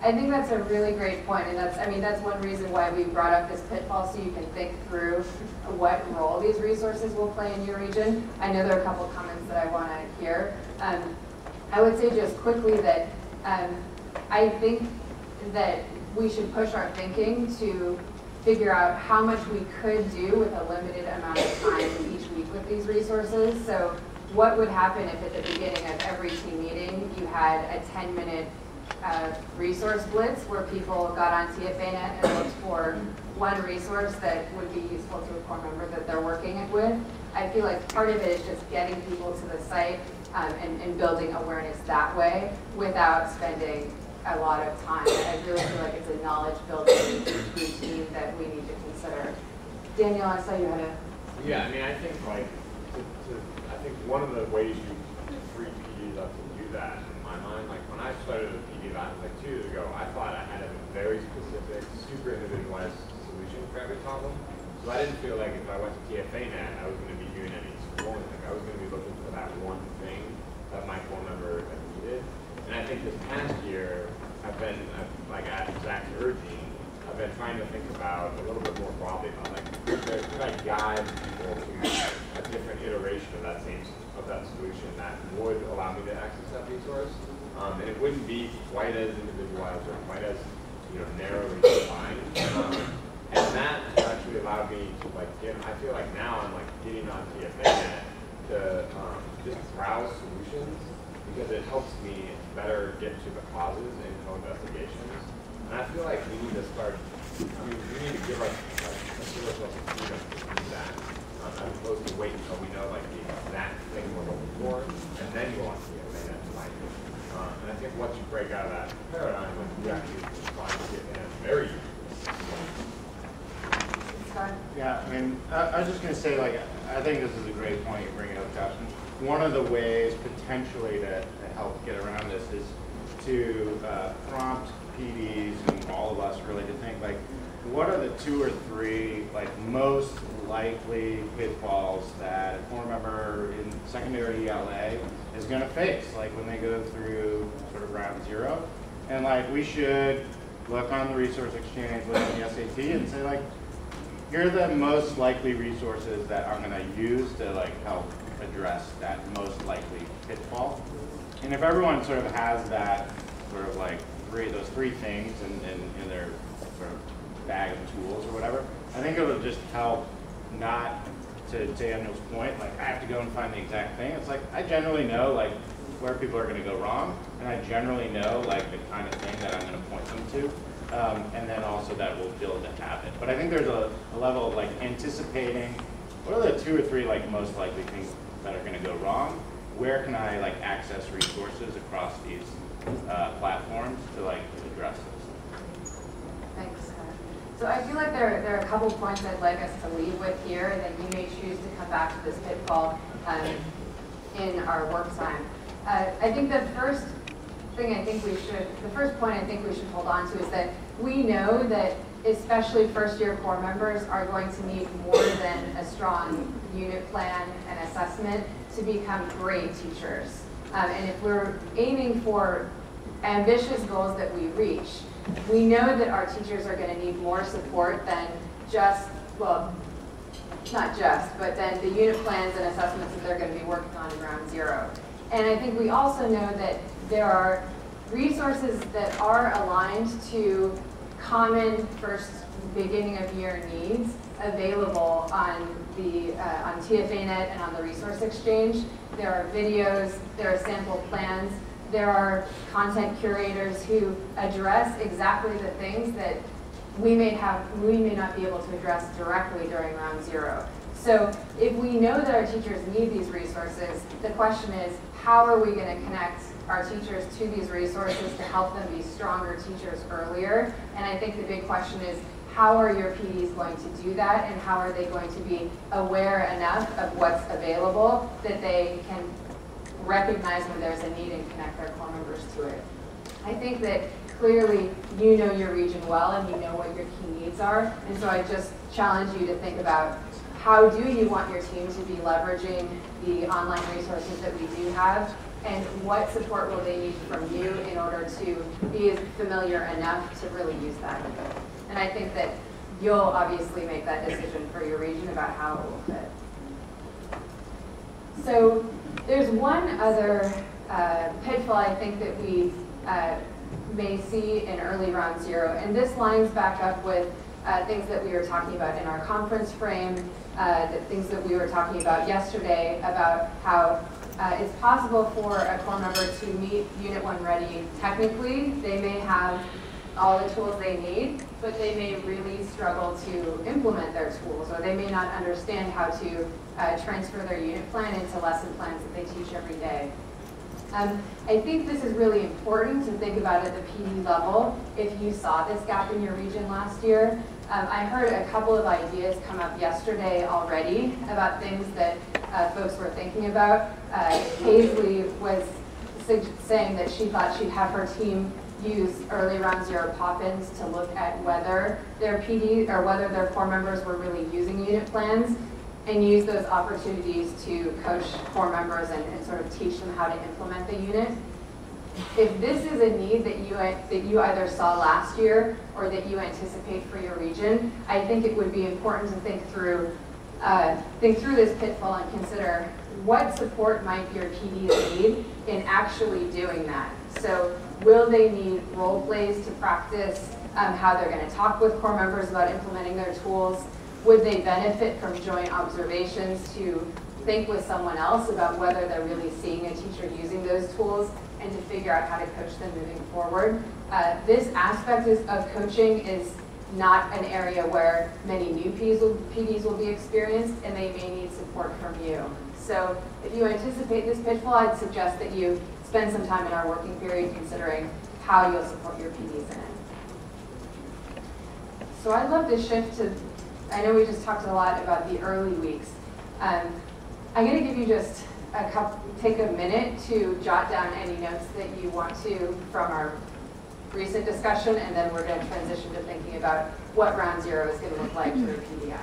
I think that's a really great point, and that's one reason why we brought up this pitfall, so you can think through what role these resources will play in your region. I know there are a couple comments that I want to hear. I would say just quickly that I think that we should push our thinking to figure out how much we could do with a limited amount of time each week with these resources. So what would happen if at the beginning of every team meeting you had a 10-minute resource blitz where people got on TFAnet and looked for one resource that would be useful to a core member that they're working with. I feel like part of it is just getting people to the site and building awareness that way without spending a lot of time. I really feel like it's a knowledge building routine that we need to consider. Daniel, I saw you had a... Yeah, I mean, I think like, I think one of the ways you free PDs up to do that, in my mind, like when I started a PD like 2 years ago, I thought I had a very specific, super individualized solution for every problem. So I didn't feel like if I went to TFAnet, I was going to be doing any scrolling. Like I was going to be looking for that one thing that my core member had needed. And I think this past year, like at Zach's urging, I've been trying to think about a little bit more broadly about like, could I guide people to a different iteration of that solution that would allow me to access that resource, and it wouldn't be quite as individualized or quite as narrowly defined. And that actually allowed me to like I feel like now I'm like getting on TFAnet to just browse solutions because it helps me better get to the causes in co-investigations. And I feel like we need to start, we need to give ourselves a freedom to do that, as opposed to wait until we know like the exact thing we're looking for, and then you want to be able to find it. And I think once you break out of that paradigm, like, you actually find it very useful. Yeah, I mean, I was just going to say, like, I think this is a great point you bring up, Josh. One of the ways potentially to help get around this is to prompt PDs and all of us really to think, like, what are the 2 or 3 like most likely pitfalls that a core member in secondary ELA is going to face, like when they go through sort of round 0, and like we should look on the resource exchange, look on the SAT, and say like, here are the most likely resources that I'm going to use to like help address that most likely pitfall. And if everyone sort of has that sort of like those three things in their sort of bag of tools or whatever, I think it'll just help not, to Daniel's point, like I have to go and find the exact thing. It's like I generally know like where people are going to go wrong, and I generally know like the kind of thing that I'm going to point them to. And then also that will build a habit. But I think there's a level of like anticipating what are the 2 or 3 like most likely things that are going to go wrong. Where can I like access resources across these platforms to like address those? Thanks. So I feel like there are a couple points I'd like us to leave with here, and then you may choose to come back to this pitfall in our work time. I think the first point I think we should hold on to is that we know that especially first-year core members are going to need more than a strong unit plan and assessment to become great teachers. And if we're aiming for ambitious goals that we reach, we know that our teachers are going to need more support than just, well, not just, but then the unit plans and assessments that they're going to be working on in round 0. And I think we also know that there are resources that are aligned to common first beginning of year needs available on TFAnet and on the Resource Exchange. There are videos, there are sample plans, there are content curators who address exactly the things that we may not be able to address directly during round 0. So if we know that our teachers need these resources, the question is, how are we going to connect our teachers to these resources to help them be stronger teachers earlier? And I think the big question is, how are your PDs going to do that, and how are they going to be aware enough of what's available that they can recognize when there's a need and connect their core members to it? I think that clearly you know your region well and you know what your key needs are, and so I just challenge you to think about how do you want your team to be leveraging the online resources that we do have and what support will they need from you in order to be familiar enough to really use that. And I think that you'll obviously make that decision for your region about how it will fit. So there's one other pitfall I think that we may see in early round zero, and this lines back up with things that we were talking about in our conference frame, the things that we were talking about yesterday about how it's possible for a core member to meet Unit 1 ready technically. They may have all the tools they need, but they may really struggle to implement their tools, or they may not understand how to transfer their unit plan into lesson plans that they teach every day. I think this is really important to think about at the PD level if you saw this gap in your region last year. I heard a couple of ideas come up yesterday already about things that folks were thinking about. Paisley was saying that she thought she'd have her team use early round zero pop-ins to look at whether their PD or whether their core members were really using unit plans, and use those opportunities to coach core members and sort of teach them how to implement the unit. If this is a need that you either saw last year or that you anticipate for your region, I think it would be important to think through this pitfall and consider what support might your PDs need in actually doing that. So will they need role plays to practice how they're going to talk with core members about implementing their tools? Would they benefit from joint observations to think with someone else about whether they're really seeing a teacher using those tools and to figure out how to coach them moving forward? This aspect of coaching is not an area where many new PDs will be experienced, and they may need support from you. So if you anticipate this pitfall, I'd suggest that you spend some time in our working period considering how you'll support your PDs in it. So I'd love to shift to, I know we just talked a lot about the early weeks. I'm going to give you just take a minute to jot down any notes that you want to from our recent discussion, and then we're going to transition to thinking about what round zero is going to look like for PDI.